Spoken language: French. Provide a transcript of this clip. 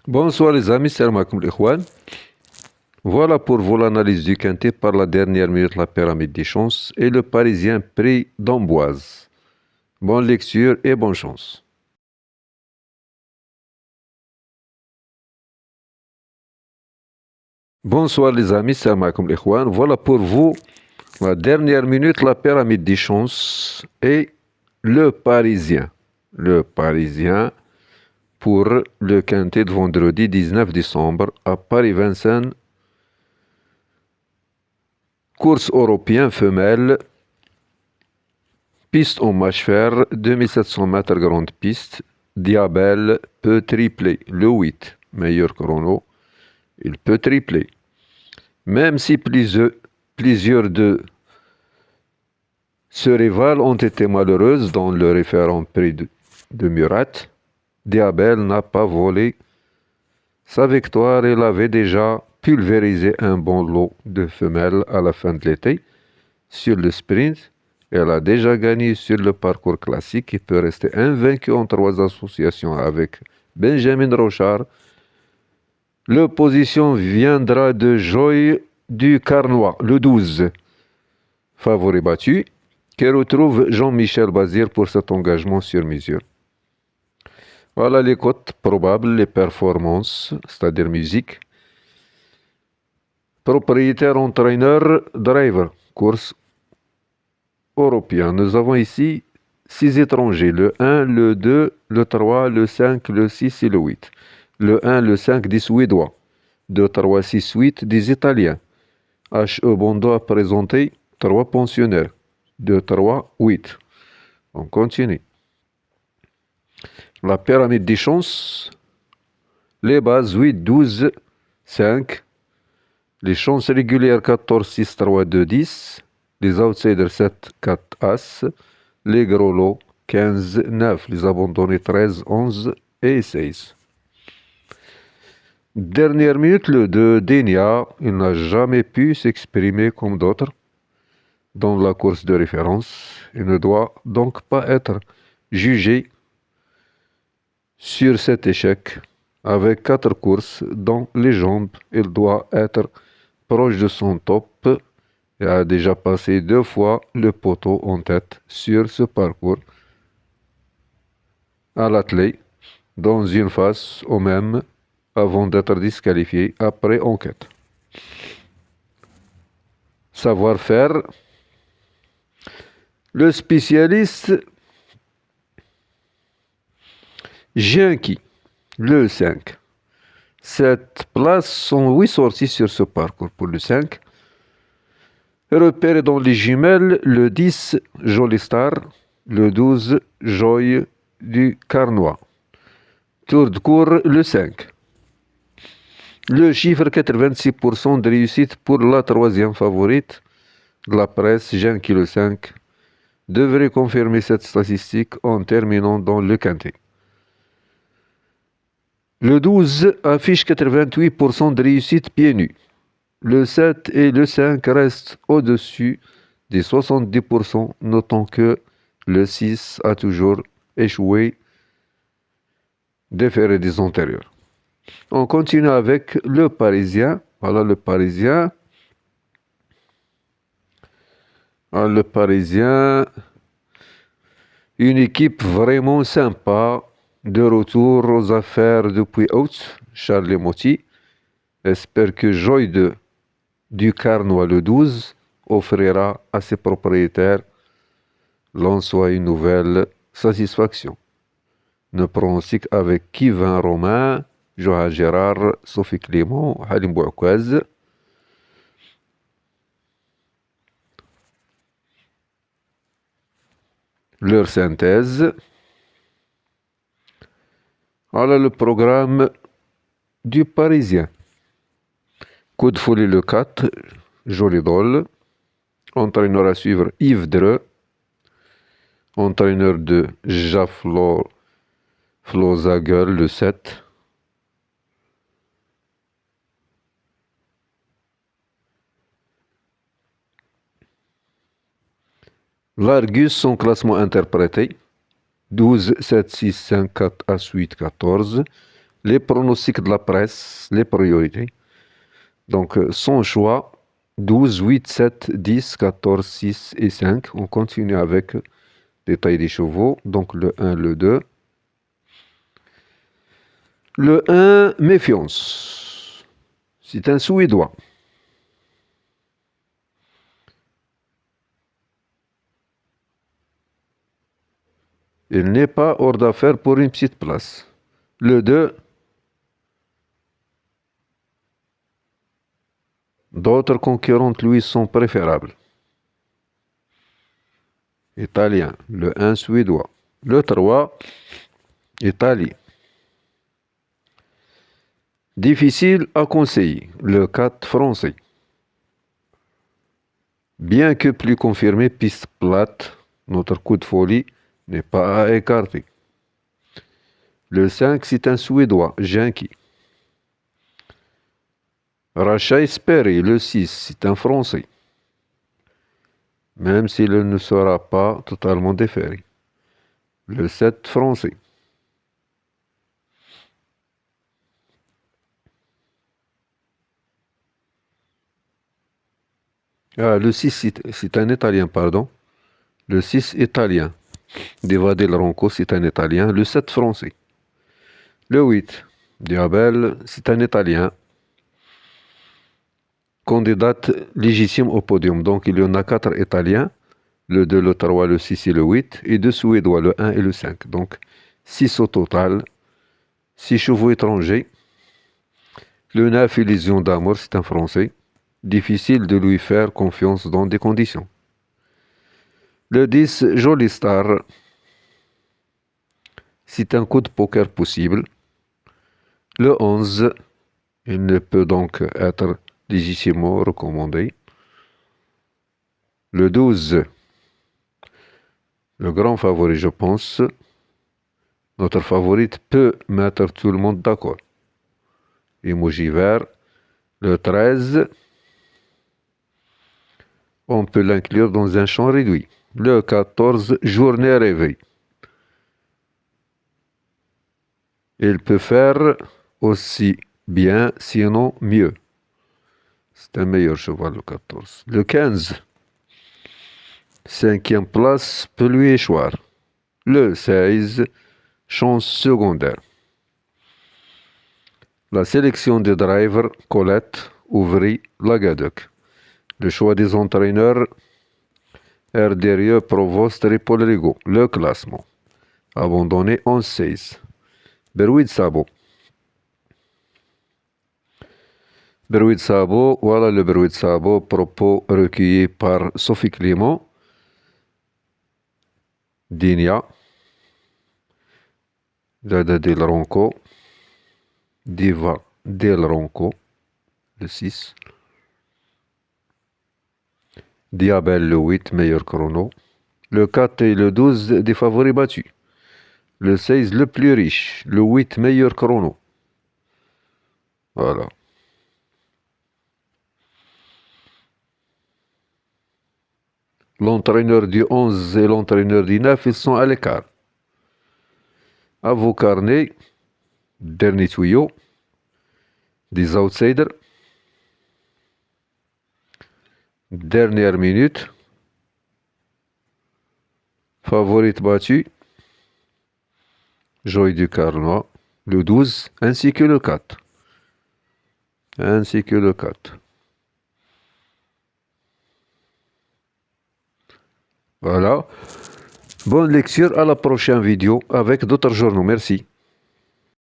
Bonsoir les amis, salam alaikum les Ikhwan. Voilà pour vous l'analyse du quintet par la dernière minute, la pyramide des chances et le Parisien Prix d'Amboise. Bonne lecture et bonne chance. Bonsoir les amis, salam alaikum les Ikhwan. Voilà pour vous la dernière minute, la pyramide des chances et le Parisien. Le Parisien pour le quintet de vendredi 19 décembre à Paris-Vincennes. Course européen femelle, piste en mâche fer, 2700 mètres grande piste. Diabel peut tripler. Le 8, meilleur chrono, il peut tripler. Même si plusieurs de ce rival ont été malheureuses dans le référent prix de Murat, Diabel n'a pas volé sa victoire. Il avait déjà pulvérisé un bon lot de femelles à la fin de l'été sur le sprint. Elle a déjà gagné sur le parcours classique et peut rester invaincue en 3 associations avec Benjamin Rochard. L'opposition viendra de Joy du Carnois, le 12, favori battu, qui retrouve Jean-Michel Bazir pour cet engagement sur mesure. Voilà les cotes probables, les performances, c'est-à-dire musique. Propriétaire, entraîneur, driver, course européen. Nous avons ici 6 étrangers, le 1, le 2, le 3, le 5, le 6 et le 8. Le 1, le 5 des Suédois, 2, 3, 6, 8 des Italiens. H.E. Bondo a présenté 3 pensionnaires, 2, 3, 8. On continue. La pyramide des chances, les bases 8, 12, 5. Les chances régulières 14, 6, 3, 2, 10. Les outsiders 7, 4, As. Les gros lots 15, 9. Les abandonnés 13, 11 et 16. Dernière minute, le 2, Denia. Il n'a jamais pu s'exprimer comme d'autres dans la course de référence. Il ne doit donc pas être jugé sur cet échec. Avec 4 courses dans les jambes, il doit être proche de son top. Il a déjà passé 2 fois le poteau en tête sur ce parcours à l'athlète, dans une phase au même avant d'être disqualifié après enquête. Savoir-faire. Le spécialiste Gianchi, le 5. 7 places sont 8 sorties sur ce parcours pour le 5. Repéré dans les jumelles, le 10, Jolie Star, le 12, Joy du Carnois. Tour de cours, le 5. Le chiffre 86% de réussite pour la 3e favorite de la presse, Gianchi le 5, devrait confirmer cette statistique en terminant dans le quintet. Le 12 affiche 88% de réussite pieds nus. Le 7 et le 5 restent au-dessus des 70%, notant que le 6 a toujours échoué, déféré des antérieurs. On continue avec le Parisien. Voilà le Parisien. Alors, le Parisien, une équipe vraiment sympa, de retour aux affaires depuis août. Charles Motti espère que Joy du Carnois le 12 offrira à ses propriétaires l'en soit une nouvelle satisfaction. Ne pronostic avec Kevin Romain, Johan Gérard, Sophie Clément, Halim Bouakwaz. Leur synthèse. Voilà le programme du Parisien. Coup de folie le 4, Jolie Dole. Entraîneur à suivre Yves Dreux. Entraîneur de Jaflo Flozagel le 7. L'Argus, son classement interprété. 12, 7, 6, 5, 4, As, 8, 14. les pronostics de la presse, les priorités. Donc, son choix, 12, 8, 7, 10, 14, 6 et 5. On continue avec les tailles des chevaux. Donc, le 1, le 2. Le 1, méfiance. C'est un Suédois. Il n'est pas hors d'affaire pour une petite place. Le 2, d'autres concurrentes lui sont préférables. Italien. Le 1, suédois. Le 3, Italie. Difficile à conseiller. Le 4, français. Bien que plus confirmé, piste plate, notre coup de folie n'est pas à écarter. Le 5, c'est un Suédois, Genki. Rachat espéré, le 6, c'est un Français. Même s'il ne sera pas totalement déféré. Le 7, Français. Ah, le 6, c'est un Italien, pardon. Le 6, Italien. Diva del Ronco, c'est un Italien. Le 7, Français. Le 8, Diabel, c'est un Italien. Candidate légitime au podium. Donc, il y en a 4 Italiens. Le 2, le 3, le 6 et le 8. Et 2 Suédois, le 1 et le 5. Donc, 6 au total. 6 chevaux étrangers. Le 9, Illusion d'amour, c'est un Français. Difficile de lui faire confiance dans des conditions. Le 10, Jolie Star. C'est un coup de poker possible. Le 11, il ne peut donc être légitimement recommandé. Le 12, le grand favori, je pense. Notre favorite peut mettre tout le monde d'accord. Emoji vert. Le 13, on peut l'inclure dans un champ réduit. Le 14, journée réveil. Il peut faire aussi bien, sinon mieux. C'est un meilleur cheval, le 14. Le 15, cinquième place peut lui échoir. Le 16, chance secondaire. La sélection des drivers, Colette, Ouvry, Lagaduc. Le choix des entraîneurs, Erdérieux, Provost et Paul Rigaud. Le classement. Abandonné 11-16. Berouid Sabo. Berouid Sabo, voilà le Berouid Sabo, propos recueillis par Sophie Clément. Dinia. Dada Del Ronco. Diva Del Ronco. Le 6. Diabel, le 8, meilleur chrono. Le 4 et le 12, des favoris battus. Le 16, le plus riche. Le 8, meilleur chrono. Voilà. L'entraîneur du 11 et l'entraîneur du 9, ils sont à l'écart. À vos carnets, dernier tuyau, des outsiders. Dernière minute. Favorite battue. Joy du Carnois. Le 12, ainsi que le 4. Ainsi que le 4. Voilà. Bonne lecture, à la prochaine vidéo avec d'autres journaux. Merci.